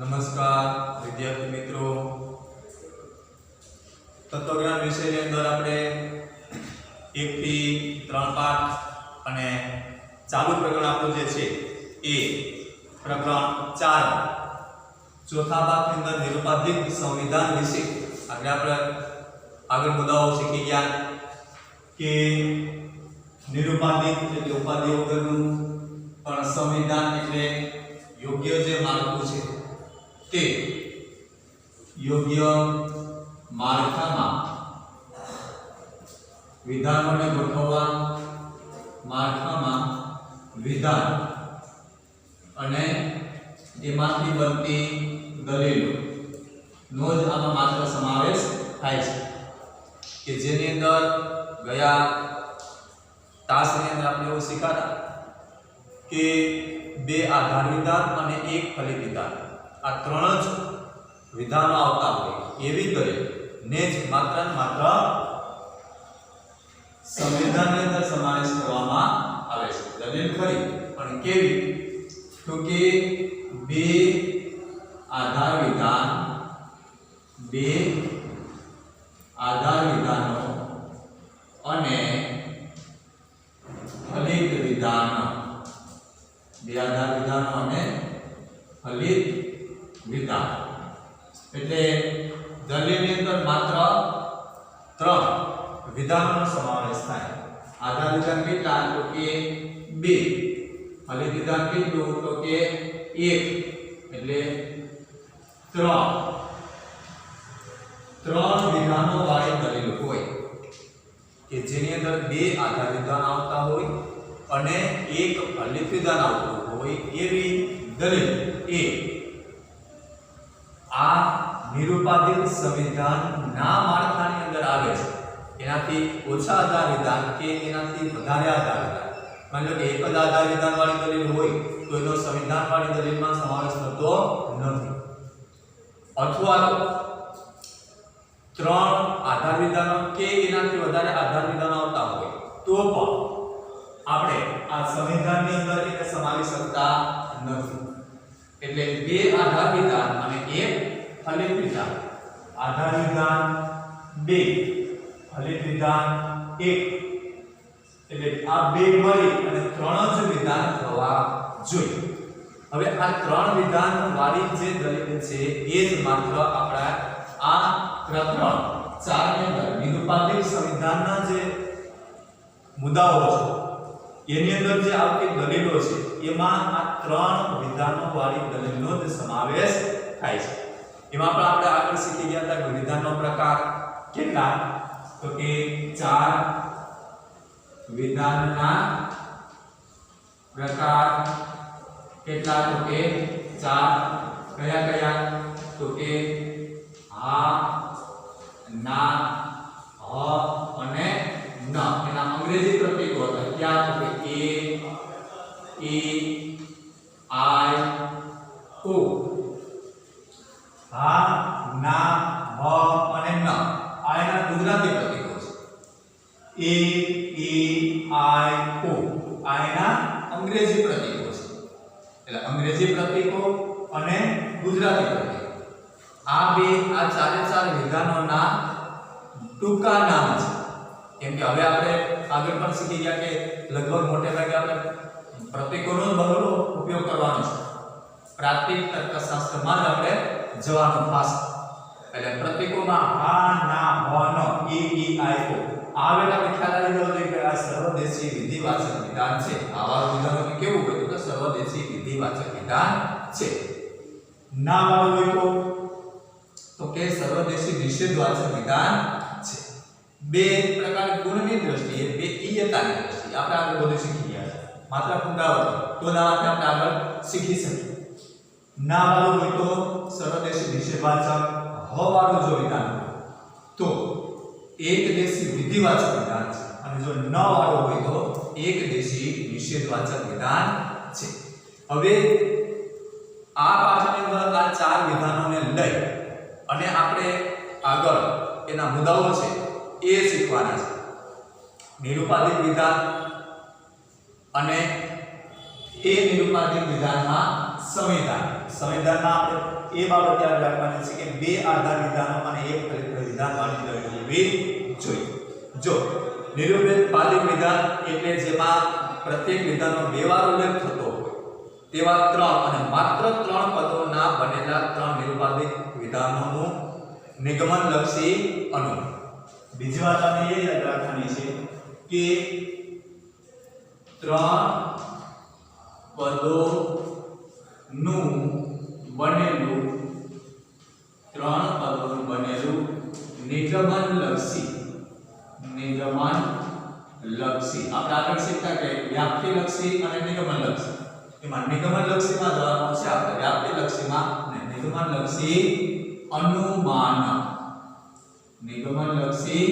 નમસ્કાર વિદ્યાર્થી મિત્રો, તત્વજ્ઞાન વિષયની અંદર આપણે 1 થી 3 પાઠ અને ચાલુ પ્રકરણ આપણું જે છે એ પ્રકરણ 4 ચોથા ભાગની અંદર નિરુપાધિક સંવિધાન વિશે આપણે આગળ મુદ્દાઓ શીખી ગયા કે નિરુપાધિક એટલે ઉપાધિ વગરનું, પણ સંવિધાન એટલે યોગ્ય જે માળખું છે તે યોગ્ય માળખામાં વિધાનોને ગોઠવવા, માળખામાં વિધાન અને એમાંથી બનતી દલીલો નો જ આમાં માત્ર સમાવેશ થાય છે કે જેની અંદર ગયા તાસની અંદર આપણે એવું શીખ્યા કે બે આધાર વિધાન અને એક ફલિત વિધાન, આ ત્રણ જ વિધાનો આવતા હોય એવી દલીલ ને જ માત્ર ને માત્ર સંવિધાનની અંદર સમાવેશ કરવામાં આવે છે. દલીલ ખરી, પણ કેવી? તો કે બે આધાર વિધાનો અને ફલિત વિધાન, બે આધાર વિધાનો અને ફલિત વિધાન એટલે દલીલની અંદર માત્ર ત્રણ વિધાનોનો સમાવેશ થાય. આધાર વિધાન કેટલા? તો કે 2. ફલિત વિધાન કેટલું? તો કે 1. એટલે 3 વિધાનો વાળી દલીલ હોય કે જેની અંદર 2 આધાર વિધાન આવતા હોય અને એક ફલિત વિધાન આવતું હોય એવી દલીલ એ આ નિરુપાધિક સંવિધાનના માળખાની અંદર આવે છે. એનાથી ઓછા આધાર વિધાન કે એનાથી વધારે આધાર વિધાન, માની લો કે એક જ આધાર વિધાન વાળી દલીલ હોય તો એનો સંવિધાન વાળી દલીલમાં સમાવેશ થતો નથી, અથવા તો 3 આધાર વિધાનો કે એનાથી વધારે આધાર વિધાનો આવતા હોય તો પણ આપણે આ સંવિધાનની અંદર એને સમાવી શકતા નથી. એટલે 2 આધાર વિધાન અને એક ફલિત વિધાન, આધાર વિધાન 2, ફલિત વિધાન 1, એટલે આ 2 મળી અને 3 જ વિધાન થવા જોઈએ. હવે આ 3 વિધાન વાળી જે દલીલ છે એ જ માત્ર આપણા આ પ્રકરણ 4 ની અંદર નિરુપાધિક સંવિધાનના જે મુદ્દાઓ છે એની અંદર જે આવતી દલીલો છે એમાં આ 3 વિધાનો વાળી દલીલનો જ સમાવેશ થાય છે. એમાં પણ આપણે આગળ શીખી ગયા હતા કે વિધાનનો પ્રકાર કેટલા? તો કે 4 વિધાનના પ્રકાર કેટલા? તો કે 4. કયા કયા? તો કે હા, ના, હ અને ન. એના અંગ્રેજી પ્રતીકો હતા ક્યાં? તો કે એ, ઈ, આઈ, ઉ. હા, ના, હ અને ન આ એના ગુજરાતી પ્રતીકો છે. એ, ઈ, આઈ, ઉ આ એના અંગ્રેજી પ્રતીકો છે. એટલે અંગ્રેજી પ્રતીકો અને ગુજરાતી પ્રતીકો આ ચારે ચાર વિધાનોના ટૂંકા નામ છે. કેમ કે હવે આપણે આગળ પણ શીખી ગયા કે લગભગ મોટે ભાગે આપણે પ્રતીકોનો જ બહુ ઉપયોગ કરવાનો છે. પ્રાથમિક તર્કશાસ્ત્રમાં જ આપણે જવાનું ખાસ. એટલે પ્રતીકોમાં હા, ના, હ, ન, ઈ, ઈ, આઈ, ઓ આવેલા ખ્યાલ આવી ગયો છે કે આ સર્વદેશી વિધિવાચક વિધાન છે. આવા વિધાનો કેવું હોય તો સર્વદેશી વિધિવાચક વિધાન છે. ના વાળું હોય તો કે સર્વદેશી નિષેધવાચક વિધાન છે. બે પ્રકાર ગુણની દ્રષ્ટિએ, બે ઈયતાની દ્રષ્ટિએ આપણે આગળ બધું શીખી ગયા છે. માત્ર પુનરાવર્તન તો નાથી આપણે આગળ શીખી શકીએ. ના વાળું હોય તો સર્વદેશી નિષેધવાચક, હ વાળું જો વિધાન તો એકદેશી વિધિવાચક વિધાન છે, અને જો ન વાળું હોય તો એકદેશી નિષેધવાચક વિધાન છે. હવે આ પાઠની અંદર આ 4 વિધાનોને લઈ અને આપણે આગળ એના મુદ્દાઓ છે એ શીખવાના છે. નિરુપાધિક વિધાન અને એ નિરુપાધિક વિધાનમાં સંવિધાન. સંવિધાનમાં આપણે એ બાબત યાદ રાખવાની છે કે બે આધાર વિધાનો અને એક ફલિત વિધાન માની લેવી જોઈએ. જો નિરુપેક્ષ વિધાન એટલે જેમાં પ્રત્યેક વિધાનનો બે વાર ઉલ્લેખ થતો હોય તેવા ત્રણ અને માત્ર ત્રણ પદોના બનેલા ત્રણ નિરુપાધિક વિધાનોનું નિગમનલક્ષી અનુમાન. બીજી વાત આપણે એ યાદ રાખવાની છે કે ત્રણ પદોનું બનેલું નિગમનલક્ષી આપણે આગળ શીખતા કે વ્યાપ્તિલક્ષી અને નિગમનલક્ષી. એમાં નિગમનલક્ષીમાં જવાનું છે આપણે વ્યાપ્તિલક્ષીમાં અને નિગમનલક્ષી અનુમાન. નિગમનલક્ષી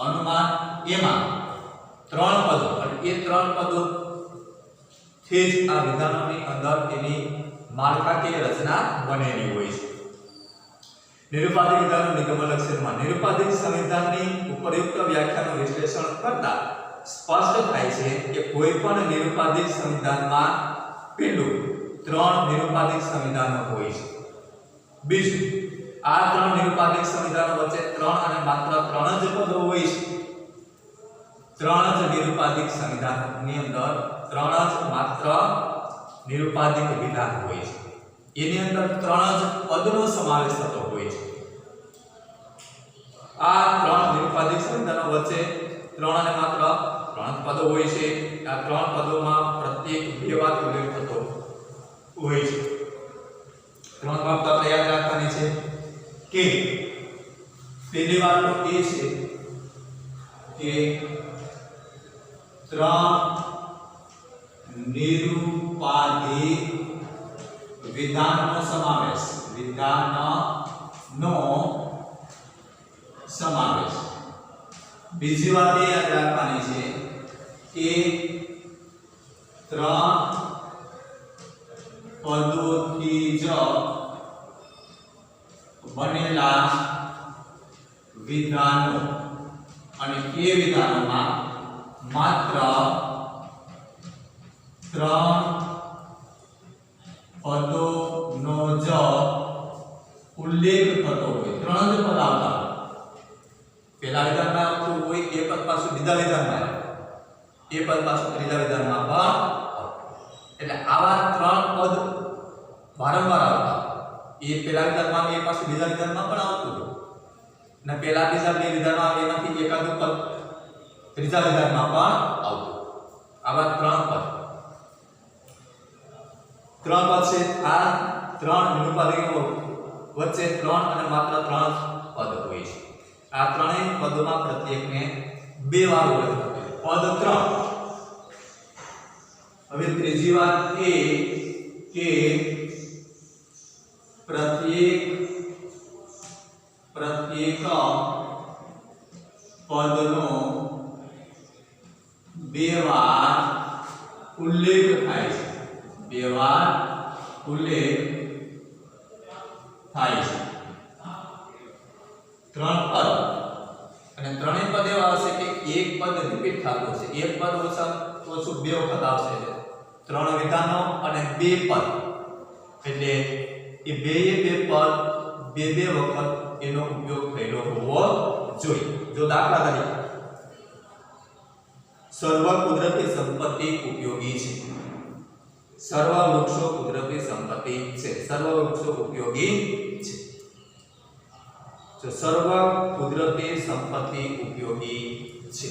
અનુમાન એમાં ત્રણ પદો અને એ ત્રણ પદો થી જ આ વિધાનોની અંદર એની માળખાકીય રચના બનેલી હોય છે. નિરુપાધિક વિધાનો નિગમનલક્ષીમાં નિરુપાધિક સંવિધાનની ઉપયુક્ત વ્યાખ્યાનું વિશ્લેષણ કરતા સ્પષ્ટ થાય છે કે કોઈ પણ નિરુપાધિક સંવિધાનમાં પેલું ત્રણ નિરુપાધિક સંવિધાનો હોય છે. બીજું આ ત્રણ નિરુપાધિક સંવિધાનો વચ્ચે ત્રણ અને માત્ર ત્રણ જ પદો હોય છે. ત્રણ જ નિરુપાધિક સંવિધાનની અંદર ત્રણ જ માત્ર નિરુપાધિક વિધાન હોય છે. એની અંદર ત્રણ જ પદનો સમાવેશ થતો હોય છે. આ ત્રણ નિરુપાધિક સંવિધાનો વચ્ચે ત્રણ અને માત્ર ત્રણ પદો હોય છે. આ ત્રણ પદોમાં પ્રત્યેક બે વાર ઉલ્લેખ થતો હોય છે. ત્રણ બાબત આપણે યાદ રાખવાની છે કે પહેલી વાત તો એ છે કે ત્રણ નિરુપાધિક વિધાનનો સમાવેશ. બીજી વાત એ યાદ રાખવાની છે કે ત્રણ પદોથી જ બનેલા વિધાનો અને એ વિધાનોમાં માત્ર ત્રણ પદોનો જ ઉલ્લેખ થતો હોય. ત્રણ જ પદ આવતા પહેલા વિધાનમાં આવતું હોય એ પદ પાછું બીજા વિધાનમાં આવે, એ પદ પાછું ત્રીજા વિધાનમાં પણ. એટલે આવા ત્રણ પદ વારંવાર આવતા એ પહેલા વિધાનમાં આવે એ પાછું બીજા વિધાનમાં પણ આવતું હોય અને પહેલા બીજા બે વિધાનો આવે એમાંથી એકાદું પદ ત્રીજા વિધાનમાં પણ આવતું. આવા ત્રણ પદ છે. આ ત્રણ નિરુપાધિકો વચ્ચે ત્રણ અને માત્ર ત્રણ પદ હોય છે. આ ત્રણેય પદોમાં પ્રત્યેકને બે વાર ઉલ્લેખ થતો હોય. પદ ત્રણ. હવે ત્રીજી વાત એ કે પ્રત્યેક પદનો બે વાર ઉલ્લેખ થાય છે. બે વાર ઉલ્લેખ થાય છે. ત્રણ પદ અને ત્રણેય પદ એવા હશે કે એક પદ રિપીટ થતું હશે. એક પદ ઓછું બે વખત આવશે. ત્રણ વિધાનો અને બે પદ એટલે એ બે પદ બે વખત એનો ઉપયોગ થયેલો હોવો જોઈએ. જો દાખલા તરીકે સર્વ કુદરતી સંપત્તિ ઉપયોગી છે. સર્વ વૃક્ષો કુદરતી સંપત્તિ છે. સર્વ વૃક્ષો ઉપયોગી છે. જો સર્વ કુદરતી સંપત્તિ ઉપયોગી છે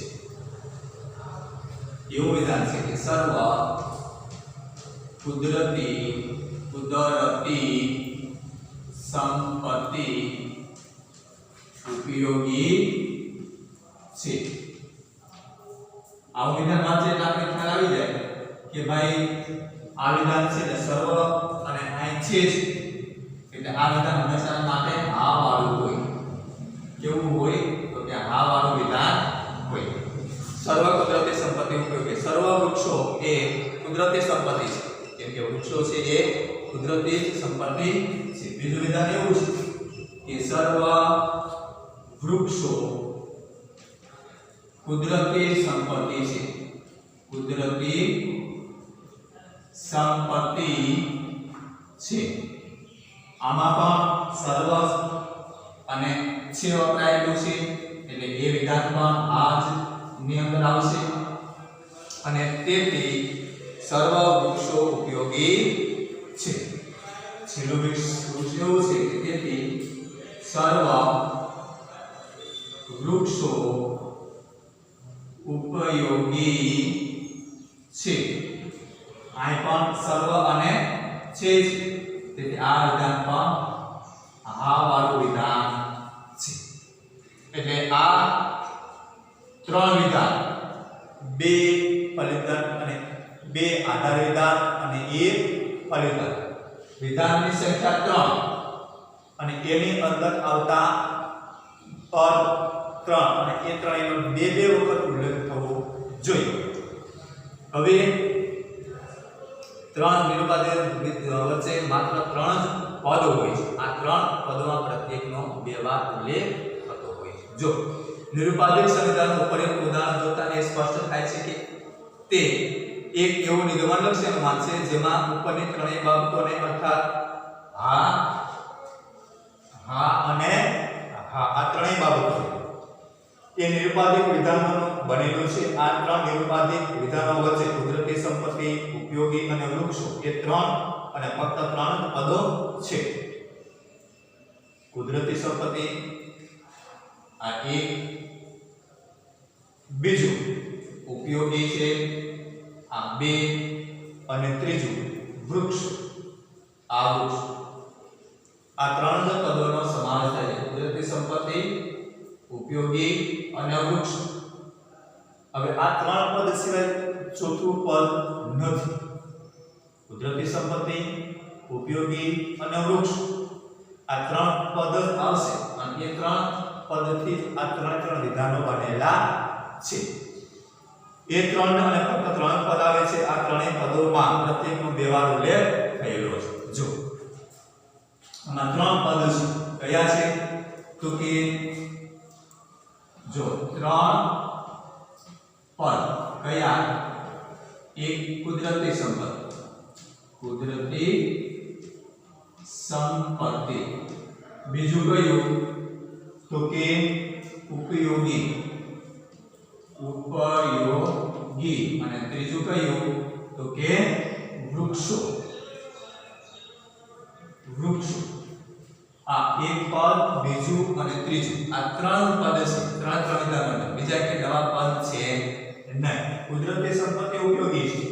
એવું વિધાન છે કે સર્વ કુદરતી સંપત્તિ ઉપયોગી છે. આ વિધાન વાંચે એટલે આપણે ખ્યાલ આવી જાય કે ભાઈ આ વિધાન છે ને સર્વ અને અહીં છે જ એટલે આ વિધાન હંમેશા માટે આ વાળું હોય. કેવું હોય તો કે આ વાળું વિધાન હોય. સર્વ કુદરતી સંપત્તિ ઉપયોગી. સર્વ વૃક્ષો એ કુદરતી સંપત્તિ છે. કેમ કે વૃક્ષો છે એ કુદરતી સંપત્તિ છે. બીજું વિધાન એવું છે કે સર્વ વૃક્ષો કુદરતી સંપત્તિ છે. કુદરતી સંપત્તિ છે. આમાં પણ સર્વ અને છે વપરાયેલું છે એટલે એ વિધાન પણ આ જ ની અંદર આવશે અને તેથી સર્વ વૃક્ષો ઉપયોગી છે. છેલ્લું વૃક્ષ એવું છે કે તેથી સર્વ વૃક્ષો ઉપયોગી છે. આ પણ સર્વ અને છે જ, તેથી આ વિધાન પણ હા વાળું વિધાન છે. એટલે આ ત્રણ વિધાન, બે ફલિત અને બે આધાર વિધાન અને એક ફલિત વિધાનની સંખ્યા 3 અને એની અંદર આવતા પદ 3 અને એ ત્રણેયનો બે વખત ઉલ્લેખ થવો જોઈએ. હવે ત્રણ નિરુપાધિક વચ્ચે માત્ર 3 જ પદો હોય છે. આ 3 પદોમાં પ્રત્યેકનો 2 વાર ઉલ્લેખ થતો હોય છે. જો નિરુપાધિક સંવિધાનનું ઉપરનું ઉદાહરણ જોતા એ સ્પષ્ટ થાય છે કે તે એક એવું નિગમનલક્ષી અનુમાન છે જેમાં ઉપરની ત્રણેય બાબતોને અર્થાત હા, હા અને હા આ ત્રણેય બાબતો એ નિરુપાધિક વિધાનોનું બનેલું છે. આ ત્રણ નિરુપાધિક વિધાનો વચ્ચે કુદરતી સંપત્તિ, ઉપયોગી અને વૃક્ષો એ 3 અને ફક્ત 3 પદો છે. કુદરતી સંપત્તિ આ એક, બીજું ઉપયોગી છે આ 2 અને ત્રીજું વૃક્ષ આ વૃક્ષ. આ 3 જ પદોનો સમાવેશ થાય છે. કુદરતી સંપત્તિ, ઉપયોગી અને વૃક્ષ. હવે આ 3 પદ સિવાય ચોથું પદ નથી. કુદરતી સંપત્તિ, ઉપયોગી અને વૃક્ષ આ 3 પદ જ આવશે અને એ 3 પદથી આ 3 વિધાનો બનેલા છે. એ 3 અને ફક્ત 3 પદ આવે છે. આ ત્રણેય પદોમાં પ્રત્યેકનો 2 વાર ઉલ્લેખ થયેલો છે. જો આમાં 3 પદ છે. કયા છે? તો કે જો 3 પદ કયા? એક કુદરતી સંપત્તિ, કુદરતી સંપત્તિ. બીજું કયું? તો કે ઉપયોગી, ઉપયોગી. અને ત્રીજું કયું? તો કે વૃક્ષો, વૃક્ષો. આ એક પદ, બીજું અને ત્રીજું આ 3 પદ છે. 3 વિધાનો, બીજા કે નવા પદ છે નહીં. કુદરતી સંપત્તિ ઉપયોગી છે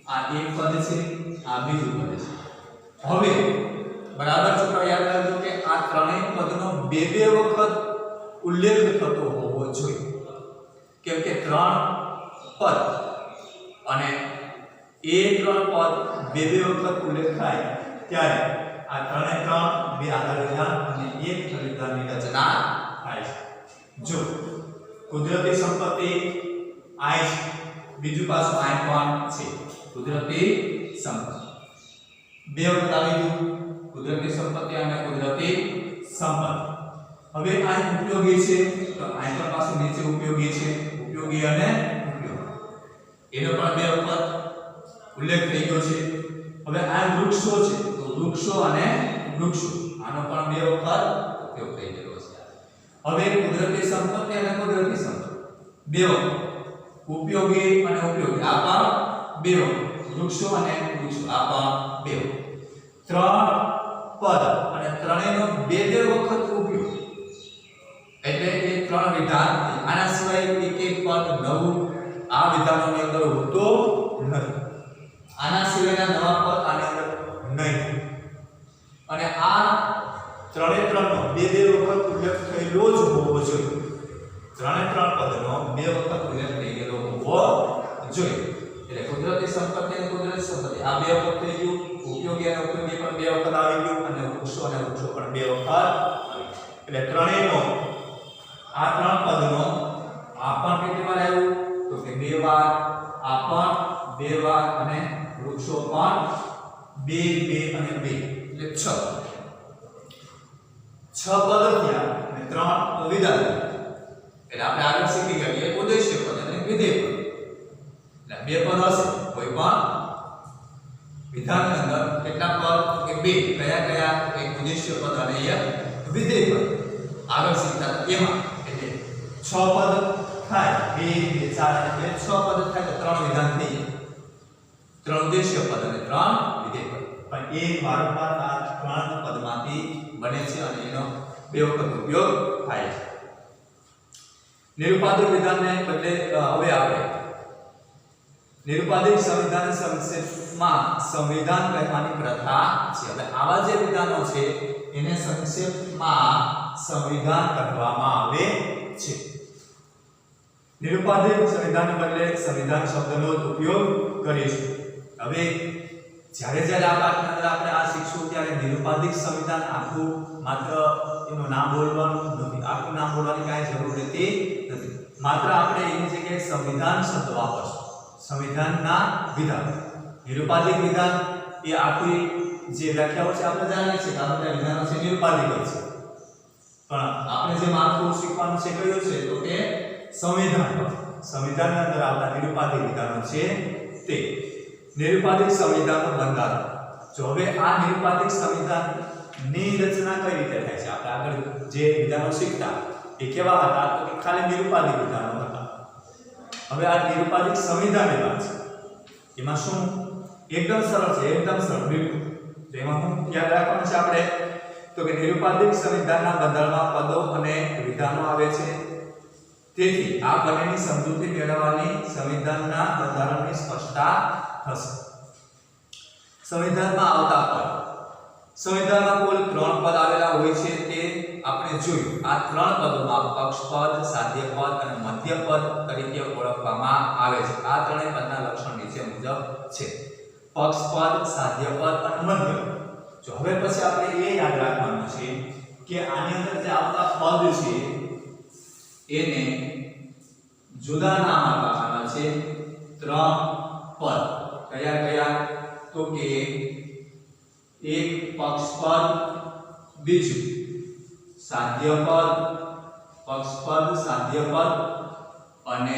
આ એક પદ છે, આ બીજું પદ છે. હવે બરાબર છોકરા યાદ રાખજો કે આ ત્રણેય પદનો 2 વખત ઉલ્લેખ થતો હોવો જોઈએ. કેમ કે 3 પદ અને એ 3 પદ 2 વખત ઉલ્લેખ થાય ત્યારે આ 3 બે આધાર વિધાન અને એક ફલિત વિધાનની રચના થાય છે. જો કુદરતી સંપત્તિ આય છે, બીજું પાછું આય પણ છે. કુદરતી સંપત્તિ 2 વખત આવી ગયું. કુદરતી સંપત્તિ અને કુદરતી સંપત્તિ. હવે આ ઉપયોગી છે તો આ પણ પાછું નીચે ઉપયોગી છે. ઉપયોગી અને ઉપયોગી એનો પણ 2 વખત ઉલ્લેખ થઈ ગયો છે. હવે આ વૃક્ષો છે તો વૃક્ષો અને વૃક્ષો આનો પણ 2 વખત ઉપયોગ થઈ ગયો છે. હવે કુદરતી સંપત્તિ અને કુદરતી સંપત્તિ 2 વખત, ઉપયોગી અને ઉપયોગી આ પણ 2 વખત, વૃક્ષો અને વૃક્ષો આ પણ 2 વખત. 3 પદ અને ત્રણેયનો 2 વખત ઉપયોગ એટલે એ 3 વિધાન. આના સિવાય એક પદ નવું આ વિધાનોની અંદર હોતો નથી. આના સિવાયના નવા પદ આની અંદર નહીં. અને આ ત્રણેય નો 2 વખત ઉલ્લેખ થયેલો જ હોવો જોઈએ. 3 પદનો 2 વખત ઉલ્લેખ થઈ ગયેલો હોવો જોઈએ. એટલે કુદરતી સંપત્તિ અને કુદરતી સંપત્તિ આ 2 વખત થઈ ગયું. ઉપયોગી અને ઉપયોગી પણ 2 વખત આવી ગયું અને વૃક્ષો અને વૃક્ષો પણ 2 વખત આવી. એટલે ત્રણેયનો આ 3 પદનો આ પણ કેટલી વાર આવ્યું? તો કે 2 વાર. આ પણ 2 વાર અને વૃક્ષો પણ 2 2 અને 2 એટલે 6 પદ થયા અને 3 વિધાન. એટલે આપણે આગળ શીખી ગયા એક ઉદ્દેશ્ય પદ અને વિધેય પદ. એટલે 2 પદ હશે કોઈ પણ ઉદ્દેશ્ય પદ અને એક વિધેય પદ આગળ શીખતા એમાં એટલે 6 પદ થાય 1 2 4 એટલે 6 પદ થાય તો 3 વિધાન થઈ જાય 3 ઉદ્દેશ્ય પદ અને 3 વિધેય પદ પણ એ વારંવાર આ 3 પદમાંથી બને છે અને એનો બે વખત ઉપયોગ થાય છે નિરુપાધિક વિધાનને બદલે હવે આપણે નિરુપાધિક સંવિધાન સંક્ષેપમાં સંવિધાન કહેવાની પ્રથા છે હવે આવા જે વિધાનો છે એને સંક્ષેપમાં સંવિધાન કહેવામાં આવે છે નિરુપાધિક સંવિધાનને બદલે સંવિધાન શબ્દનો ઉપયોગ કરીશું હવે જ્યારે જ્યારે આ પાઠની અંદર આપણે આ શીખશું ત્યારે નિરુપાધિક સંવિધાન આખું માત્ર એનું નામ બોલવાનું નથી આખું નામ બોલવાની કાંઈ જરૂર નથી માત્ર આપણે એની જગ્યાએ સંવિધાન શબ્દ વાપરશું સંવિધાનના વિધાન નિરુપાધિક વિધાન એ આખી જે વ્યાખ્યાઓ છે આપણે જાણીએ છીએ કે આ બધા વિધાનો છે નિરુપાધિક છે પણ આપણે જે માળખું શીખવાનું છે કયું છે તો કે સંવિધાનની અંદર આવતા નિરુપાધિક વિધાનો છે તે નિરુપાધિક સંવિધાનનું બંધારણ જો હવે આ નિરુપાધિક સંવિધાનની રચના કઈ રીતે થાય છે આપણે આગળ જે વિધાનો શીખતા એ કેવા હતા તો કે ખાલી નિરુપાધિક વિધાનો હતા હવે આ નિરુપાધિક સંવિધાનની વાત છે એમાં શું એકદમ સરળ છે એકદમ સરળ બિલકુલ તો એમાં શું યાદ રાખવાનું છે આપણે તો કે નિરુપાધિક સંવિધાનના બંધારણમાં પદો અને વિધાનો આવે છે તેથી આ બંનેની સમજૂતી મેળવવાની સંવિધાનના બંધારણની સ્પષ્ટતા થશે સંવિધાનમાં આવતા પદ સંવિધાનમાં કુલ 3 પદ આવેલા હોય છે તે આપણે જોયું આ 3 પદોમાં પક્ષપદ સાધ્યપદ અને મધ્યપદ તરીકે ઓળખવામાં આવે છે આ ત્રણેય પદના લક્ષણ નીચે મુજબ છે પક્ષપદ સાધ્યપદ અને મધ્યપદ જો હવે પછી આપણે એ યાદ રાખવાનું છે કે આની અંદર જે આવતા પદ છે એને જુદા નામ આપવાના છે 3 પદ કયા કયા તો કે એક પક્ષપદ બીજું સાધ્યપદ પક્ષપદ સાધ્યપદ અને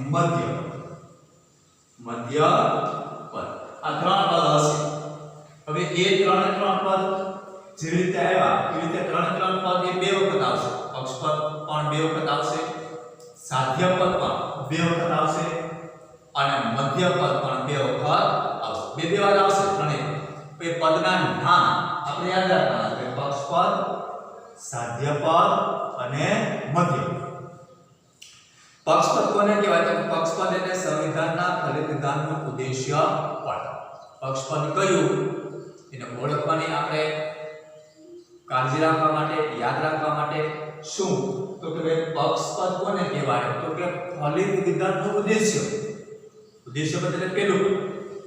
મધ્યપદ આ 3 પદ હશે હવે એ 3 પદ જે રીતે આવ્યા એ રીતે 3 પદ એ બે વખત આવશે પક્ષપદ પણ બે વખત આવશે સાધ્યપદ પણ બે વખત આવશે અને મધ્યપદ પણ બે વખત આવશે બે વાર આવશે ત્રણેય એ પદના નામ આપણે યાદ રાખવાના છે પક્ષપદ સાધ્યપદ અને મધ્યપદ પક્ષપદ કોને કહેવાય તો પક્ષપદ એટલે સંવિધાનના ફલિત વિધાનનું ઉદ્દેશ્ય પદ પક્ષપદ કયું એને ઓળખવાની આપણે કાળજી રાખવા માટે યાદ રાખવા માટે શું તો કે પક્ષપદ કોને કહેવાય તો કે ફલિત વિધાનનું ઉદ્દેશ્ય પદ એટલે પેલું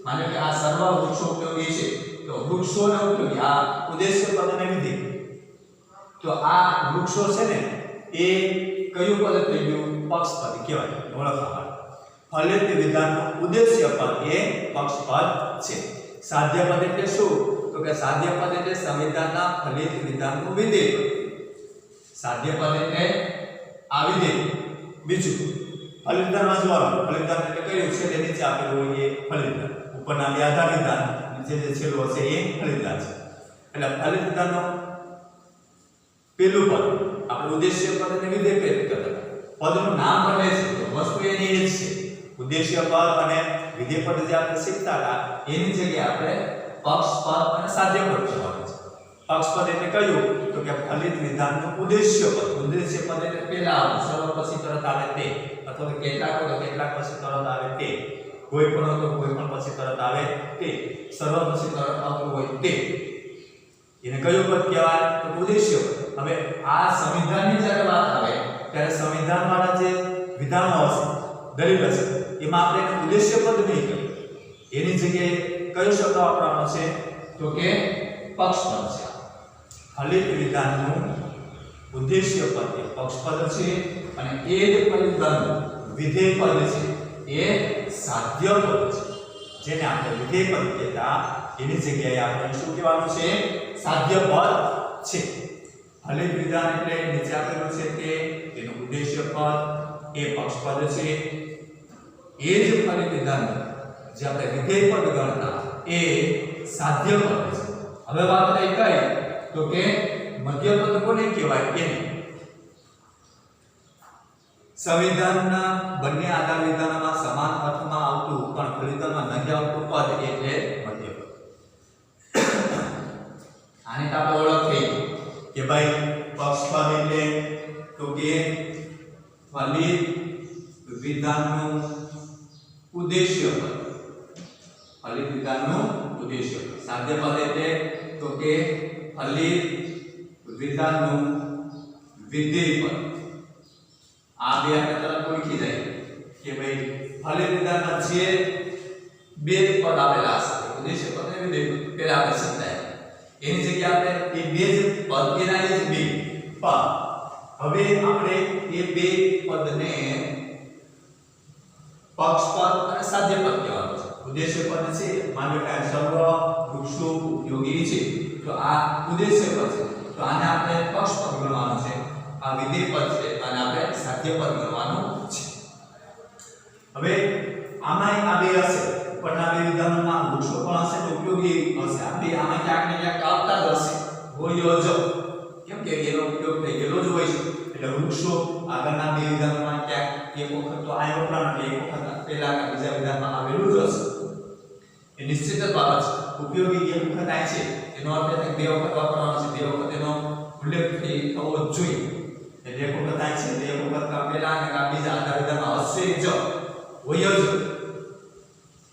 માનો કે આ સર્વ વૃક્ષો ઉપયોગી છે તો વૃક્ષોને ઉપયોગી આ ઉદ્દેશ્ય પદને વિધેય તો આ વૃક્ષો છે ને એ કયું પદ થઈ ગયું પક્ષપદ કહેવાય ઓળખવા માટે ફલિત વિધાનનું ઉદ્દેશ્ય પદ એ પક્ષપદ છે સાધ્યપદ એટલે શું તો કે સાધ્યપદ એટલે સંવિધાનના ફલિત વિધાનનું વિધેય સાધ્યપદ એટલે આ વિધેય બીજું ફલિત વિધાનમાં જોવાનું ફલિત વિધાન એટલે કયું છે તે નીચે આપેલું હોય એ ફલિત વિધાન ઉપરના બે આધાર વિધાન જે છેલ્લો છે એ ફલિત વિધાન છે એટલે ફલિત વિધાનનો પેલું પદ આપણે ઉદ્દેશ્ય પદ અને વિધેય પદ કરતા પદનું નામ બદલે છે તો વસ્તુ એની એ જ છે ઉદ્દેશ્ય પદ અને વિધેય પદ જે આપણે શીખતા હતા એની જગ્યાએ આપણે પક્ષપદ અને સાધ્યપદ કહેવાનું છે પક્ષપદ એટલે કયું તો કે ફલિત વિધાનનું ઉદ્દેશ્ય પદ એટલે પહેલા આવે સર્વ પછી તરત આવે તે અથવા તો કેટલાક હોય તો કેટલાક પછી તરત આવે તે કોઈ પણ હોય તો કોઈ પણ પછી તરત આવે તે સર્વ પછી તરત આવતું હોય તે એને કયું પદ કહેવાય તો ઉદ્દેશ્ય પદ હવે આ સંવિધાનની જ્યારે વાત આવે ત્યારે સંવિધાનવાળા જે વિધાનો હશે દલીલ હશે એમાં આપણે એને ઉદ્દેશ્ય પદ નહીં કહીએ એની જગ્યાએ કયો શબ્દ વાપરવાનો છે તો કે પક્ષપદ છે ફલિત વિધાનનું ઉદ્દેશ્ય પદ એ પક્ષપદ છે અને એ જ ફલિત વિધાનનું વિધેય પદ છે એ સાધ્ય પદ છે જેને આપણે વિધેય પદ કહેતા એની જગ્યાએ આપણે શું કહેવાનું છે સાધ્ય પદ છે ફલિત વિધાન એટલે નીચે આપેલું છે કે તેનું ઉદ્દેશ્ય પદ એ પક્ષપદ છે એ જ ફલિત વિધાન જે આપણે વિધેય પદ ગણતા એ સાધ્ય પદ છે હવે વાત થઈ કઈ તો કે મધ્ય પદ કોને કહેવાય? એને સંવિધાનના બંને આધાર વિધાનોમાં સમાન અર્થમાં આવતું પણ ફલિતમાં નથી આવતું પદ એટલે મધ્ય પદ. આની તો આપણે ઓળખ થઈ કે ભાઈ પક્ષપદ એટલે તો કે ફલિત વિધાનનું ઉદ્દેશ્ય પદ. ફલિત વિધાનનું ઉદ્દેશ્ય પદ. સાધ્ય પદ એટલે તો કે ફલિત વિધાનનું વિધેય પદ. આ બે આપણે તરત ઓળખી જાય કે ભાઈ ફલિત વિધાનમાં જે બે પદ આવેલા હશે ઉદ્દેશ્ય પદ અને વિધેય પદ પેલા આપણે સમજાય એની જગ્યાએ આપણે એ બે જ પદ કેના છે બે પદ. હવે આપણે એ બે પદને પક્ષપદ અને સાધ્ય પદ કહેવાનું છે. ઉદ્દેશ્ય પદ છે માનો કે સર્વ વૃક્ષો ઉપયોગી છે તો આ ઉદ્દેશ્ય પદ છે તો આને આપણે પક્ષપદ ગણવાનું છે. આ વિધેય પદ છે અને આપણે સાધ્ય પદ ગણવાનું છે. હવે આમાં આ બે હશે પણ આ બે વિધાનોમાં વૃક્ષો પણ હશે તો ઉપયોગી હશે. આ બે આમાં ક્યાંક ને ક્યાંક આવતા જ હશે હોય જ કેમ કે એનો ઉપયોગ થઈ ગયેલો જ હોય છે એટલે વૃક્ષો આગળના બે વિધાનોમાં ક્યાંક એક વખત તો આ વપરાણ એટલે એક વખત પહેલાના બીજા વિધાનમાં આવેલું જ હશે. એ નિશ્ચિત જ બાબત છે. ઉપયોગી એક વખત આ છે એનો અર્થ એ બે વખત વાપરવાનો છે બે વખત એનો ઉલ્લેખ થવો જ જોઈએ. એટલે એક વખત આ છે એક વખત પહેલા અને બીજા આધાર વિધાનમાં હશે જ હોય જ.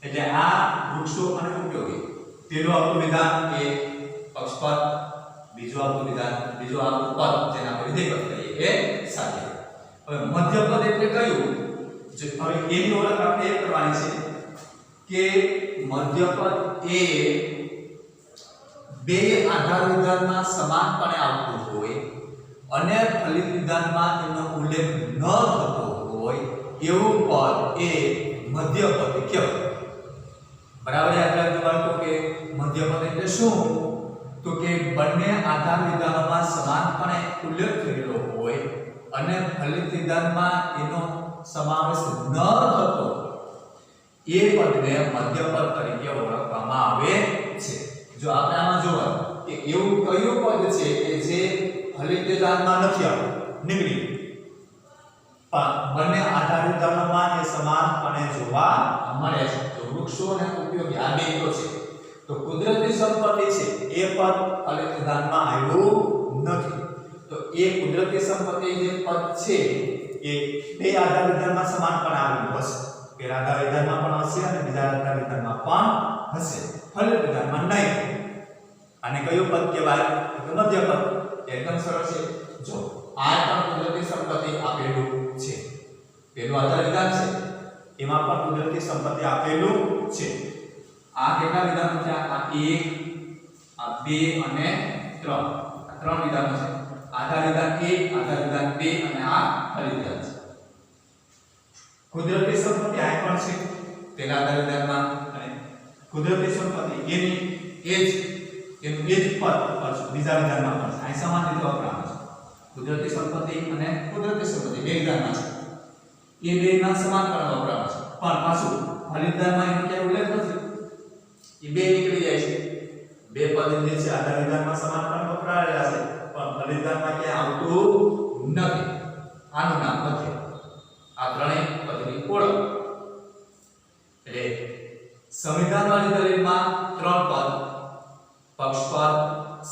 એટલે આ વૃક્ષો અને ઉપયોગી પેલું આપણું વિધાન એ પક્ષપદ બીજું આપણું વિધાન બીજું આપણું પદ જેને આપણે વિધેય પદ કહીએ એ સાધ્ય. હવે મધ્ય પદ એટલે કયું? જે હવે એની ઓળખ આપણે એ કરવાની છે કે મધ્ય પદ એ બે આધાર વિધાનમાં સમાનપણે આવતું હોય અને ફલિત વિધાનમાં તેનો ઉલ્લેખ ન થતો હોય એવું પદ એ મધ્ય પદ કહેવાય. બરાબર યાદ રાખજો બાળકો કે મધ્ય પદ એટલે શું? તો કે બંને આધાર વિધાનોમાં સમાનપણે ઉલ્લેખ થયેલો હોય અને ફલિત વિધાનમાં એનો સમાવેશ ન થતો એ પદને મધ્ય પદ તરીકે ઓળખવામાં આવે છે. જો આપણે આમાં જોવા કે એવું કયું પદ છે કે જે ફલિત વિધાનમાં નથી આવતું નીકળી પણ બંને આધાર વિધાનોમાં એ સમાનપણે જોવા મળે છે. તો વૃક્ષો અને ઉપયોગી આ બે તો છે. તો કુદરતી સંપત્તિ છે એ પદ ફલિત વિધાનમાં આવ્યું નથી. તો એ કુદરતી સંપત્તિ જે પદ છે એ બે આધાર વિધાનમાં સમાનપણે આવેલું હશે. પેલા આધાર વિધાનમાં પણ હશે અને બીજા આધાર વિધાનમાં પણ હશે ફલિત વિધાનમાં નહીં. આને કયું પદ કહેવાય? તો મધ્ય પદ. એકદમ સરળ છે. જો આ પણ કુદરતી સંપત્તિ આપેલું છે. પેલું આધાર વિધાન છે એમાં પણ કુદરતી સંપત્તિ આપેલું છે. આ કેટલા વિધાનો છે? આ 1 આ 2 અને 3 આ ત્રણ વિધાનો છે. આધાર વિધાન 1 આધાર વિધાન 2 અને આ ફલિત વિધાન છે. કુદરતી સંપત્તિ આ પણ છે પેલા આધાર વિધાનમાં અને કુદરતી સંપત્તિ એનું એ જ પદ બીજા વિધાનમાં પણ આ સમાન રીતે વપરાય છે. કુદરતી સંપત્તિ અને કુદરતી સંપત્તિ બે વિધાનમાં છે એ બેના સમાનપણે વપરાય છે પણ પાછું ફલિત વિધાનમાં એનો ક્યાંય ઉલ્લેખ નથી. એ બે નીકળી જાય છે. બે પદ જે છે આધાર વિધાનમાં સમાનપણે વપરાયેલા છે પણ ફલિત વિધાનમાં ક્યાંય આવતું નથી. આનું નામ મધ્ય. આ ત્રણેય પદની ઓળખ. એટલે સંવિધાનવાળી દલીલમાં ત્રણ પદ પક્ષપદ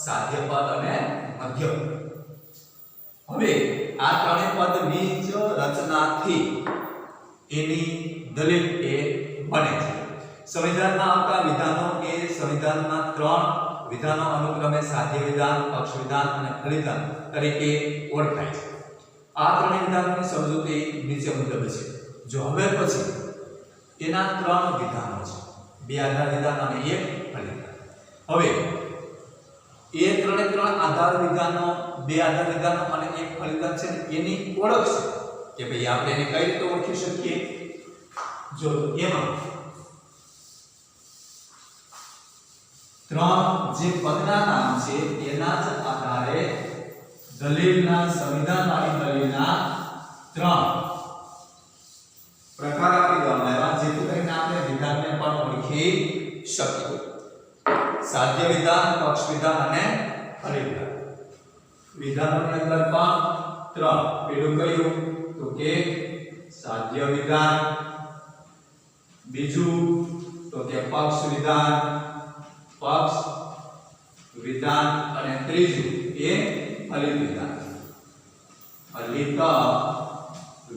સાધ્ય પદ અને મધ્ય પદ. હવે આ ત્રણેય પદની જ રચનાથી એની દલીલ એ બને છે. સંવિધાનમાં આવતા વિધાનો એ સંવિધાનના ત્રણ વિધાનો અનુક્રમે સાધ્ય વિધાન પક્ષ વિધાન અને ફલિત વિધાન તરીકે ઓળખાય છે. આ ત્રણેય વિધાનોની સમજૂતી નીચે મુજબ છે. જો હવે પછી એના ત્રણ વિધાનો છે બે આધાર વિધાન અને એક ફલિત વિધાન. હવે એ ત્રણ આધાર વિધાનો બે આધાર વિધાનો અને એક ફલિત વિધાન છે એની ઓળખ છે કે ભાઈ આપણે એને કઈ રીતે ઓળખી શકીએ? જો એમાં ત્રણ જે પદના નામ છે એના જ આધારે દલીલના સંવિધાનવાળી દલીલના ત્રણ પ્રકાર આપી દેવામાં આવ્યા જેથી કરીને આપણે વિધાનને પણ ઓળખી શકીએ. સાધ્ય વિધાન પક્ષ વિધાન અને ફલિત વિધાન. વિધાનોની અંદર પણ ત્રણ. પેલું કયું તો કે સાધ્ય વિધાન, બીજું તો કે પક્ષ વિધાન, અને ત્રીજું એ ફલિત વિધાન. ફલિત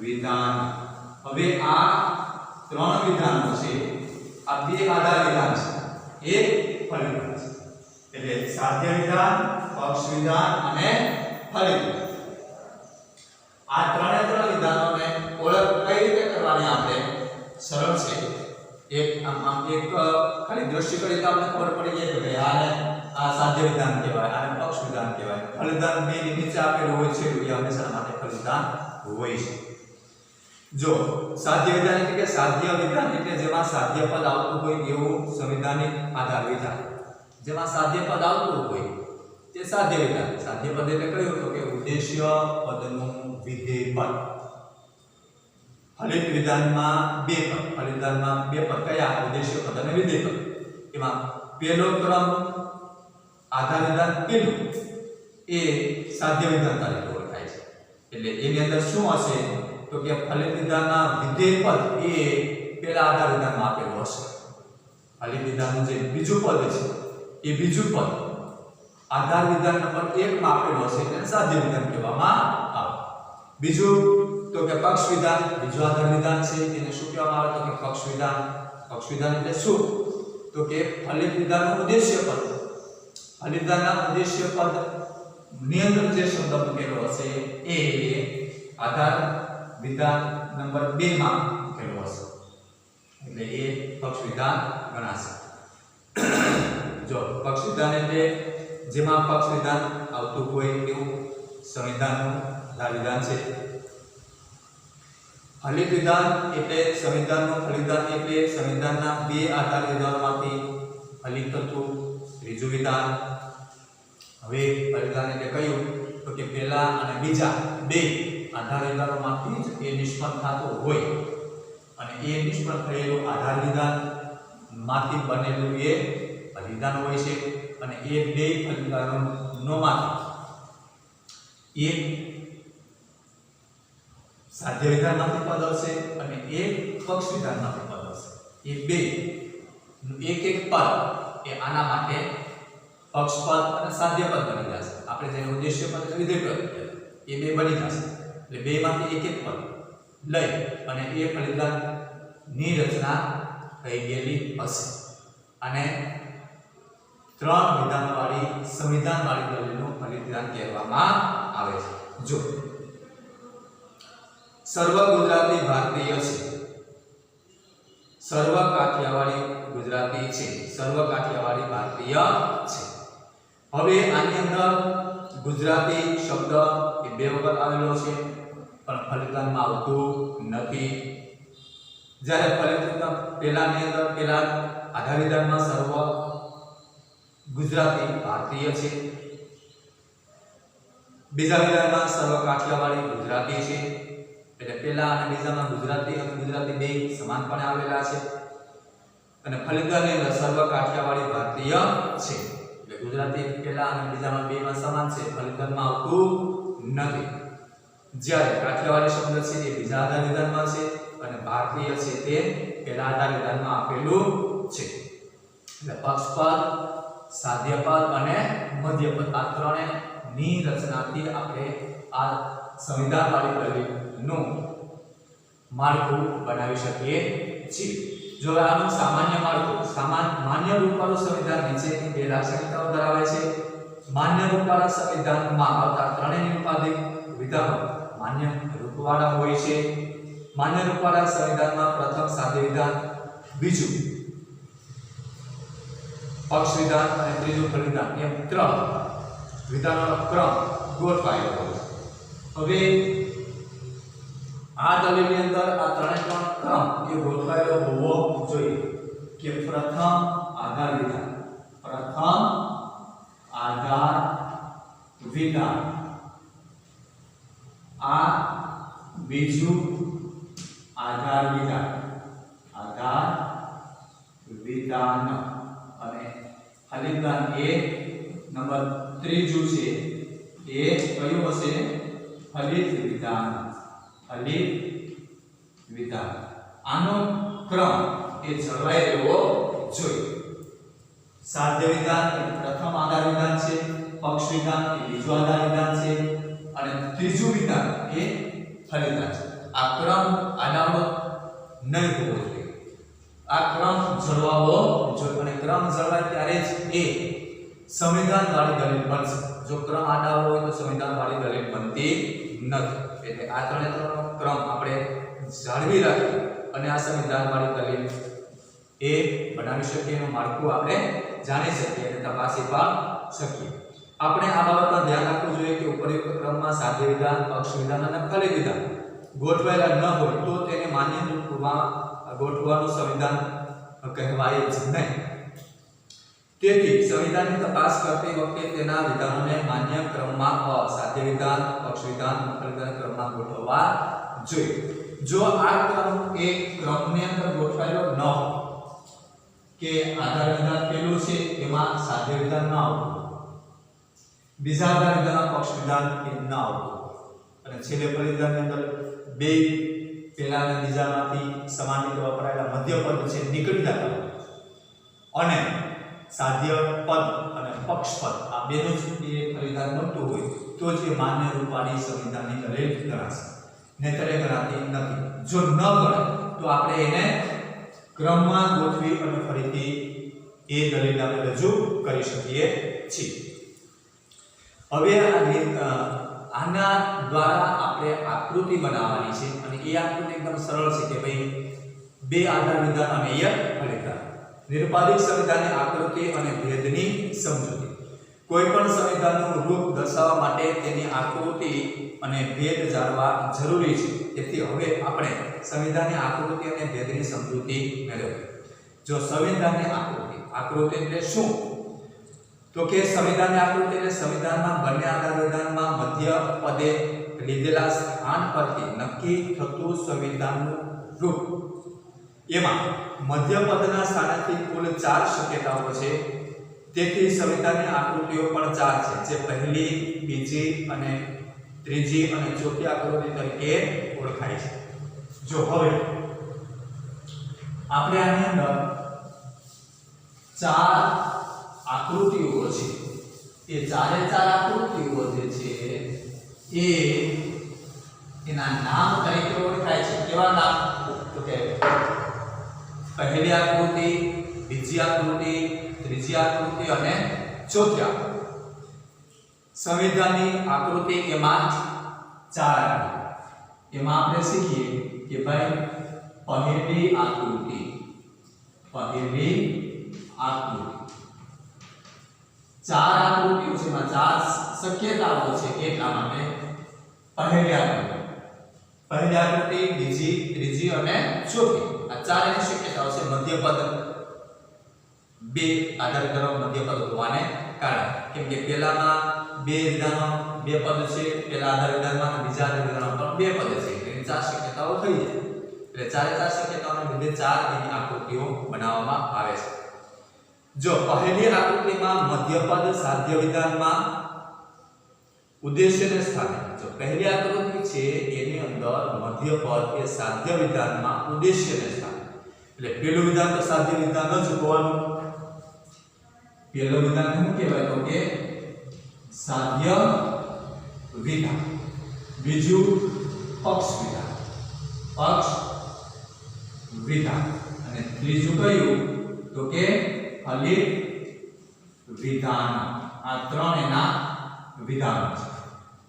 વિધાન. હવે આ ત્રણ વિધાનો છે, આ બે આધાર વિધાન છે, એક ફલિત વિધાન છે. એટલે સાધ્ય વિધાન, પક્ષ વિધાન અને ફલિત વિધાન. આ ત્રણે ત્રણ વિધાનોને ઓળખ કઈ રીતે કરવાની આપણે સરળ છે. એક ખાલી દ્રષ્ટિ કરી તો આપણે ખબર પડી જાય કે ભાઈ આ સાધ્ય વિધાન કહેવાય, આને પક્ષ વિધાન કહેવાય. ફલિત વિધાન બે નીચે આપેલું હોય છે, એ હંમેશા માટે ફલિત વિધાન હોય છે. જો સાધ્ય વિધાન એટલે કે સાધ્ય વિધાન એટલે જેમાં સાધ્ય પદ આવતું હોય એવું સંવિધાનિક આધાર વિધાન. જેમાં સાધ્ય પદ આવતું હોય તે સાધ્ય વિધાન. સાધ્ય પદ એટલે કયું તો કે ઉદ્દેશ્ય પદનું વિધેય પદ. ફલિત વિધાનમાં બે પદ. ફલિત વિધાનમાં બે પદ કયા? ઉદ્દેશ્ય પદ અને વિધેય પદ. એમાં પહેલો ક્રમ આધાર વિધાન પેલું એ સાધ્ય વિધાન તરીકે ઓળખાય છે. એટલે એની અંદર શું હશે તો કે ફલિત વિધાનના વિધેય પદ એ પેલા આધાર વિધાનમાં આપેલું હશે. ફલિત વિધાનનું જે બીજું પદ છે એ બીજું પદ આધાર વિધાન નંબર 1 માં આપેલું હશે એટલે સાધ્ય વિધાન કહેવામાં આવે. બીજું તો કે પક્ષ વિધાન, બીજું આધાર વિધાન છે, તેને શું કહેવામાં આવે તો કે પક્ષ વિધાન. પક્ષ વિધાન એટલે શું તો કે ફલિત વિધાનનું ઉદ્દેશ્ય પદ. ફલિત વિધાનના ઉદ્દેશ્ય પદ ની અંદર જે શબ્દ મૂકેલો હશે એ આધાર વિધાન નંબર 2 માં મૂકેલો હશે એટલે એ પક્ષ વિધાન ગણાશે. જો પક્ષ વિધાન એટલે જેમાં પક્ષ વિધાન આવતું હોય એવું સંવિધાનનું આધાર વિધાન છે. ફલિત વિધાન એટલે સંવિધાનનું ફલિત વિધાન એટલે સંવિધાનના બે આધાર વિધાનોમાંથી ફલિત થતું ત્રીજું વિધાન. હવે ફલિત વિધાન એટલે કયું તો કે પહેલા અને બીજા બે આધાર વિધાનોમાંથી જ એ નિષ્પન્ન થતું હોય અને એ નિષ્પન્ન થયેલું આધાર વિધાન માંથી બનેલું એ ફલિત વિધાન હોય છે. અને એ બે ફલિત વિધાનોમાંથી એક સાધ્ય વિધાનમાંથી પદ હશે અને એક પક્ષ વિધાનમાંથી પદ હશે. એ બે એક પદ એ આના માટે પક્ષ પદ અને સાધ્ય પદ બની જશે. આપણે જેને ઉદ્દેશ્ય પદ અને વિધેય પદ એ બે બની જશે. એટલે બે માંથી એક પદ લઈ અને એ ફલિત વિધાનની રચના થઈ ગયેલી હશે. અને ત્રણ વિધાનવાળી સંવિધાનવાળી દલીલનું ફલિત વિધાન કહેવામાં આવે છે. જો સર્વ ગુજરાતી ભારતીય છે, સર્વ કાઠિયાવાડી ગુજરાતી છે, સર્વ કાઠિયાવાડી ભારતીય છે. હવે આની અંદર ગુજરાતી શબ્દ એ બે વખત આવેલો છે પણ ફલિત વિધાનમાં આવતું નથી. જ્યારે ફલિત વિધાન પહેલાની અંદર પહેલા આધાર વિધાનમાં સર્વ ગુજરાતી ભારતીય છે, બીજા વિધાનમાં સર્વ કાઠિયાવાડી ગુજરાતી છે. એટલે પહેલા અને બીજામાં ગુજરાતી અને ગુજરાતી બે સમાનપણે આવેલા છે અને ફલિત વિધાનની અંદર સર્વ કાઠિયાવાડી ભારતીય છે. એટલે ગુજરાતી પહેલા અને બીજામાં બેમાં સમાન છે, ફલિત વિધાનમાં આવતું નથી. જ્યારે કાઠિયાવાડી શબ્દ છે એ બીજા આધાર વિધાનમાં છે અને ભારતીય છે તે પહેલા આધાર વિધાનમાં આપેલું છે. એટલે પક્ષપદ, સાધ્યપદ અને મધ્યપદ આ ત્રણે ની રચનાથી આપણે આ સંવિધાનવાળી દલીલનું માળખું બનાવી શકીએ છીએ. જો આનું સામાન્ય માળખું, માન્ય રૂપવાળું સંવિધાન નીચેની બે લાક્ષણિકતાઓ ધરાવે છે. માન્ય રૂપવાળા સંવિધાનમાં આવતા ત્રણેય નિરુપાધિક વિધાનો માન્ય રૂપવાળા હોય છે. માન્ય રૂપવાળા સંવિધાનમાં પ્રથમ સાધ્ય વિધાન, બીજું પક્ષ વિધાન અને ત્રીજું ફલિત વિધાન એમ ત્રણ વિધાનોનો ક્રમ ગોઠવાયેલો હોય. હવે આ દલીલની અંદર આ ત્રણે ત્રણ ક્રમ એ ગોઠવાયેલો હોવો જોઈએ કે પ્રથમ આધાર વિધાન, પ્રથમ આધાર વિધાન, આ બીજું આધાર વિધાન, આધાર વિધાન અને ફલિત વિધાન એ નંબર 3 ત્રીજું છે એ કયું હશે? ફલિત વિધાન. ફલિત વિધાન. આનો ક્રમ એ જળવાઈ રહેવો જોઈએ. સાધ્ય વિધાન એ પ્રથમ આધાર વિધાન છે, પક્ષ વિધાન એ બીજું આધાર વિધાન છે અને ત્રીજું વિધાન એ ફલિત વિધાન છે. આ ક્રમ આડાવડો નહીં હોવો જોઈએ. આ ક્રમ જળવાવો જોઈએ અને ક્રમ જળવાય ત્યારે જ એ સંવિધાન વાળી દલીલ બનશે. જો ક્રમ આડાવડો હોય તો સંવિધાન વાળી દલીલ બનતી નથી. એટલે આ ત્રણે ત્રણનો ક્રમ આપણે જાળવી રાખી અને આ સંવિધાન વાળી દલીલ એ બનાવી શકીએ, એનું માળખું આપણે જાણી શકીએ અને તપાસી પણ શકીએ. આપણે આ બાબતમાં ધ્યાન રાખવું જોઈએ કે ઉપરોક્ત ક્રમમાં સાધ્ય વિધાન, પક્ષ વિધાન અને ફલિત વિધાન ગોઠવાયેલા ન હોય તો તેને માન્ય રૂપમાં ગોઠવવાનું સંવિધાન કહેવાય જ નહીં. તેથી સંવિધાનની તપાસ કરતી વખતે તેના વિધાનોને માન્ય ક્રમમાં સાધ્ય વિધાન, પક્ષ વિધાન, ફલિત વિધાન ક્રમમાં ગોઠવવા જોઈએ. જો આ ક્રમ એ ક્રમની અંદર ગોઠવાયેલો ન હોય કે આધાર વિધાન પેલું છે એમાં સાધ્ય વિધાન ન આવતું, બીજા આધાર વિધાનમાં પક્ષ વિધાન એ ન આવતું અને છેલ્લે ફલિત વિધાનની અંદર બે પહેલા અને બીજામાંથી સમાન રીતે વપરાયેલા મધ્ય પદ છે નીકળી જતા અને સાધ્ય પદ અને પક્ષ પદ આ બેનું જ એ ફલિત વિધાન બનતું હોય તો જ એ માન્ય રૂપાની સંવિધાનની દલીલ ગણાશે, નહીંતર એ ગણાતી નથી. જો ન ગણે તો આપણે એને ક્રમમાં ગોઠવી અને ફરીથી એ દલીલ આપણે રજૂ કરી શકીએ છીએ. હવે આના દ્વારા આપણે આકૃતિ બનાવવાની છે અને એ આકૃતિ એકદમ સરળ છે કે ભાઈ બે આધાર વિધાન અને એક ફલિત વિધાન. નિરુપાધિક સંવિધાનની આકૃતિ અને ભેદની સમજૂતી. કોઈ પણ સંવિધાનનું રૂપ દર્શાવવા માટે તેની આકૃતિ અને ભેદ જાણવા જરૂરી છે. તેથી હવે આપણે સંવિધાનની આકૃતિ અને ભેદની સમજૂતી મેળવીએ. જો સંવિધાનની આકૃતિ એટલે શું? તો કે સંવિધાનની આકૃતિ એટલે સંવિધાનના બંને આધાર વિધાનમાં મધ્ય પદે લીધેલા સ્થાન પરથી નક્કી થતું સંવિધાનનું રૂપ. એમાં મધ્ય પદના સ્થાનેથી કુલ 4 શક્યતાઓ છે. તેથી સંવિધાનની આકૃતિઓ પણ 4 છે, જે પહેલી, બીજી અને ત્રીજી અને ચોથી આકૃતિ તરીકે ઓળખાય છે. જો હવે આપણે આની અંદર 4 આકૃતિઓ છે, એ ચારે 4 આકૃતિઓ જે છે એ એના નામ તરીકે ઓળખાય છે. કેવા નામ? તો કે પહેલી આકૃતિ, બીજી આકૃતિ, ત્રીજી આકૃતિ અને ચોથી આકૃતિ. સંવિધાનની આકૃતિ એમાં 4 આકૃતિ. એમાં આપણે શીખીએ કે ભાઈ પહેલી આકૃતિ, પહેલી આકૃતિ 4 આકૃતિઓ છે, એમાં 4 શક્યતાઓ છે એટલા માટે પહેલી આકૃતિ, બીજી, ત્રીજી અને ચોથી આ 4 ની શક્યતાઓ છે. મધ્ય પદ બે આધાર વિધાનો મધ્ય પદ હોવાને કારણે, કેમ કે પહેલામાં બે વિધાનો બે પદ છે, પહેલા આધાર વિધાનમાં અને બીજા આધાર વિધાનમાં પણ બે પદ છે, એટલે 4 શક્યતાઓ થઈ જાય. એટલે 4 શક્યતાઓને લીધે 4 એની આકૃતિઓ બનાવવામાં આવે છે. જો પહેલી આકૃતિમાં મધ્ય પદ સાધ્ય વિધાનમાં ઉદ્દેશ્યને સ્થાને, જો પહેલી આકૃતિ છે એની અંદર મધ્ય પદ એ સાધ્ય વિધાનમાં ઉદ્દેશ્યને સ્થાને, એટલે પહેલું વિધાન તો સાધ્ય વિધાન જ હોવાનું. પહેલું વિધાન શું કહેવાય? તો કે સાધ્ય વિધાન. બીજું પક્ષ વિધાન, અને ત્રીજું કયું? તો કે ફલિત વિધાન. આ 3 એના વિધાનો છે.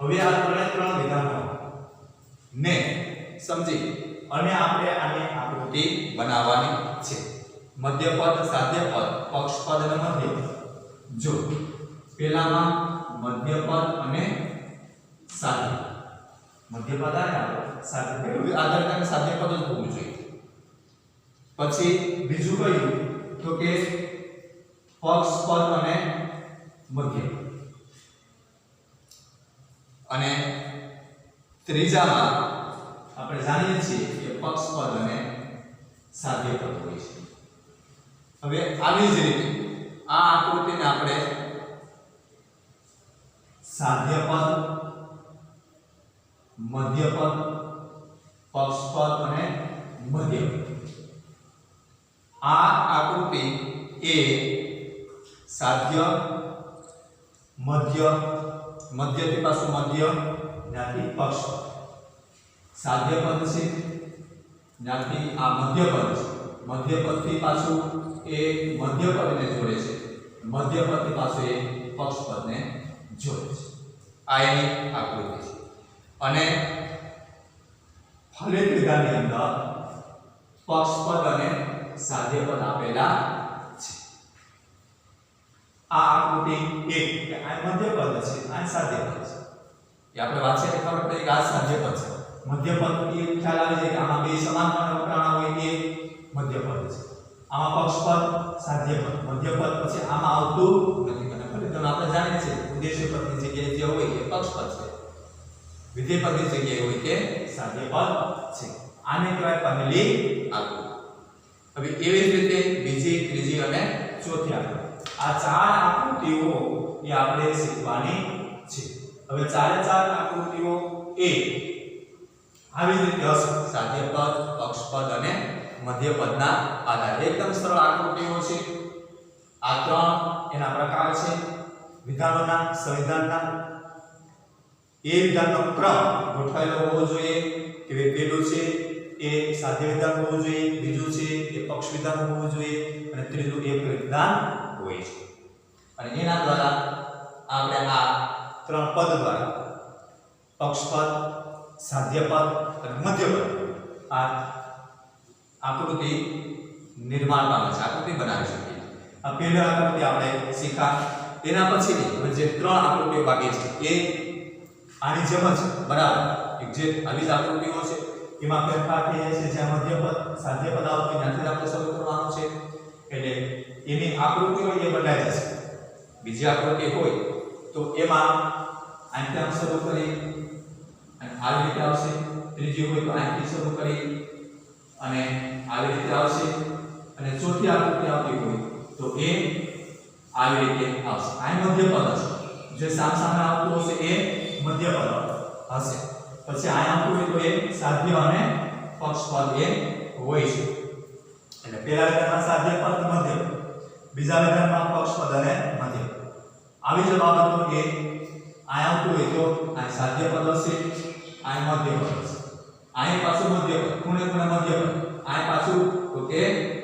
હવે આ ત્રણ વિધાનો ને સમજી અને આપણે આની આકૃતિ બનાવવાની છે. મધ્ય પદ, સાધ્ય પદ, પક્ષ પદ અને મધ્ય પદ. જો પહેલામાં મધ્ય પદ અને સાધ્ય, મધ્ય પદ અને સાધ્ય, પહેલું આધાર વિધાન સાધ્ય પદ જ હોવું જોઈએ. પછી બીજું કયું? તો કે પક્ષ પદ અને મધ્ય. અને ત્રીજામાં આપણે જાણીએ છીએ કે પક્ષ પદ અને સાધ્ય પદ હોય છે. હવે આવી જ રીતે આ આકૃતિને આપણે સાધ્ય પદ, મધ્ય પદ, પક્ષપદ અને મધ્ય પદ. આ આકૃતિ એ સાધ્ય, મધ્યથી પાછું મધ્ય, ત્યાંથી પક્ષપદ. સાધ્ય પદ છે, ત્યાંથી આ મધ્ય પદ છે. મધ્ય પદથી પાછું એ મધ્ય પદને જોડે છે, મધ્ય પદથી પાછું એ પક્ષપદને જોડે છે. આ એની આકૃતિ છે. અને ફલિત વિધાનની અંદર પક્ષપદ અને સાધ્ય પદ આપેલા છે. આ આકૃતિ એક કે આ મધ્ય પદ છે, આ સાધ્ય પદ છે. એ આપણે વાંચીએ તો ખબર પડે કે આ સાધ્ય પદ છે. મધ્ય પદ એ ખ્યાલ આવે છે કે આમાં બે સમાન વક્રાણા હોય એ મધ્ય પદ છે. આમાં પક્ષપદ, સાધ્ય પદ, મધ્ય પદ પછી આમાં આવતું નથી. અને ફલિત આપણે જાણીએ છીએ ઉદ્દેશ્ય પદની જગ્યાએ જે હોય એ પક્ષપદ છે, વિધેય પદની જગ્યાએ હોય તે સાધ્ય પદ છે. આને કહેવાય પહેલી આકૃતિ. હવે એવી જ રીતે બીજી, ત્રીજી અને ચોથી આકૃતિ. આ ચાર આકૃતિઓ એ આપણે શીખવાની છે. હવે ચારે ચાર આકૃતિઓ એ આવી રીતે હશે. સાધ્ય પદ, પક્ષપદ અને મધ્ય પદના આધારે એકદમ સરળ આકૃતિઓ છે. આ ત્રણ એના પ્રકાર છે વિધાનોના, સંવિધાનના. એ વિધાનનો ક્રમ ગોઠવાયેલો હોવો જોઈએ કે પહેલું છે એ સાધ્ય વિધાન હોવું જોઈએ, બીજું છે એ પક્ષ વિધાન હોવું જોઈએ અને ત્રીજું એ ફલિત વિધાન હોય છે. અને એના દ્વારા આપણે આ ત્રણ પદ દ્વારા પક્ષપદ, સાધ્ય પદ અને મધ્ય પદ આ આકૃતિ નિર્માણ પામે છે, આકૃતિ બનાવી શકીએ. આ પહેલી આકૃતિ આપણે શીખા. એના પછીની જે ત્રણ આકૃતિઓ બાકી છે એ આની જેમ જ બરાબર એક જે આવી જ આકૃતિઓ છે એમાં ફેરફાર થઈ જાય છે. જ્યાં મધ્ય પદ, સાધ્ય પદ આવતું ત્યાંથી આપણે શરૂ કરવાનું છે. એટલે એની આકૃતિઓ એ બદલાઈ જશે. બીજી આકૃતિ હોય તો એમાં અહીંથી આમ શરૂ કરી અને આવી રીતે આવશે. ત્રીજી હોય તો અહીંથી શરૂ કરી અને આવી રીતે આવશે. અને ચોથી આકૃતિ આવતી હોય તો એ આવી રીતે આવશે. આ મધ્ય પદ હશે. જે સામે આવતું હશે એ મધ્ય પદ હશે. પછી આ આવતું હોય તો એ સાધ્ય અને પક્ષપદ એ હોય છે. એટલે પહેલા વિધાનમાં સાધ્ય પદ, મધ્ય પદ, બીજા વિધાનમાં પક્ષપદ અને મધ્ય પદ. આવી જ બાબતો એ આ આવતું હોય તો આ સાધ્ય પદ હશે, આ મધ્ય પદ હશે. આ પાછું મધ્ય પદ, ખૂણે ખૂણે મધ્ય પદ. આ પાછું તો કે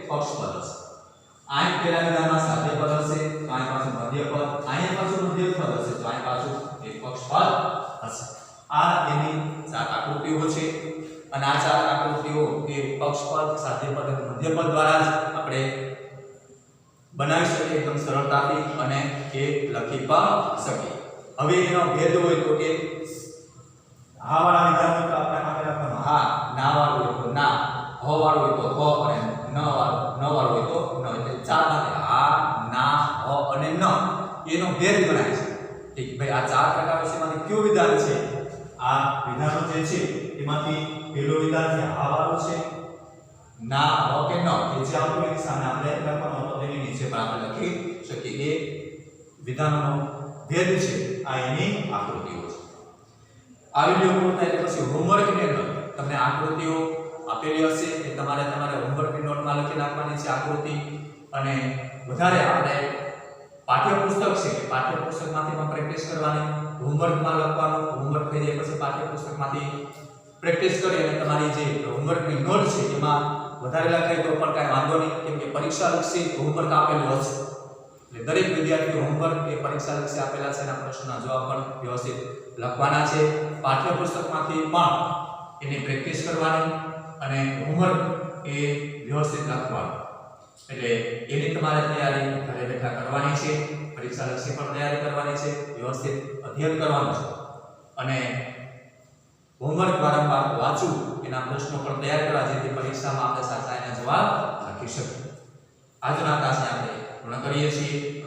પક્ષપદ હશે. આ પહેલા વિધાનમાં સાધ્ય પદ હશે તો આ પાછું મધ્ય પદ. આ પાછું મધ્ય પદ હશે તો આ પાછું એક પક્ષપદ હશે. આ એની ચાર આકૃતિઓ છે. અને આ ચાર આકૃતિઓ એ પક્ષપદ, સાધ્ય પદ અને મધ્ય પદ દ્વારા જ આપણે બનાવી શકીએ એકદમ સરળતાથી અને એ લખી પણ શકીએ. હવે એનો ભેદ હોય તો કે હા વાળા વિધાન હોય તો આપણે માટે લખવાનું હા, ના વાળું હોય તો ના, હ વાળું હોય તો હ અને ન વાળું હોય તો ન. એટલે ચાર માટે હા, ના, હ અને ન એનો ભેદ ગણાય છે. ઠીક ભાઈ, આ ચાર પ્રકાર વિશેમાંથી કયું વિધાન છે? આ વિધાનો જે છે એમાંથી પહેલું વિધાન છે હા વાળું છે, ના, હ કે ન એ જે આવતું એની સામે આપણે લખવાનું તો એની નીચે પણ આપણે લખી શકીએ. એ વિધાનનો ભેદ છે. આ એની આકૃતિઓ છે. આ વિડિયો પૂરો થાય એટલે પછી હોમવર્કની અંદર તમને આકૃતિઓ આપેલી હશે એ તમારે હોમવર્કની નોટમાં લખી નાખવાની છે આકૃતિ. અને વધારે આપણે પાઠ્યપુસ્તક છે કે પાઠ્યપુસ્તકમાંથી પણ પ્રેક્ટિસ કરવાની, હોમવર્કમાં લખવાનું. હોમવર્ક થઈ જાય પછી પાઠ્યપુસ્તકમાંથી પ્રેક્ટિસ કરી અને તમારી જે હોમવર્કની નોટ છે એમાં વધારે લખાય તો પણ કાંઈ વાંધો નહીં, કેમ કે પરીક્ષા લક્ષી હોમવર્ક આપેલું હશે. એટલે દરેક વિદ્યાર્થીઓ હોમવર્ક એ પરીક્ષા લક્ષી આપેલા છે એના પ્રશ્નોના જવાબ પણ વ્યવસ્થિત લખવાના છે. પાઠ્યપુસ્તકમાંથી પણ એની પ્રેક્ટિસ કરવાની અને હોમવર્ક એ વ્યવસ્થિત લખવાનું. એટલે એની તમારે તૈયારી ઘરે બેઠા કરવાની છે. પરીક્ષા લક્ષી પણ તૈયારી કરવાની છે, વ્યવસ્થિત અધ્યયન કરવાનું છે અને હોમવર્ક વારંવાર વાંચવું, એના પ્રશ્નો પણ તૈયાર કરવા જેથી પરીક્ષામાં આપણે સાચા એના જવાબ લખી શકીએ. આજના ક્લાસને આપણે પૂર્ણ કરીએ છીએ.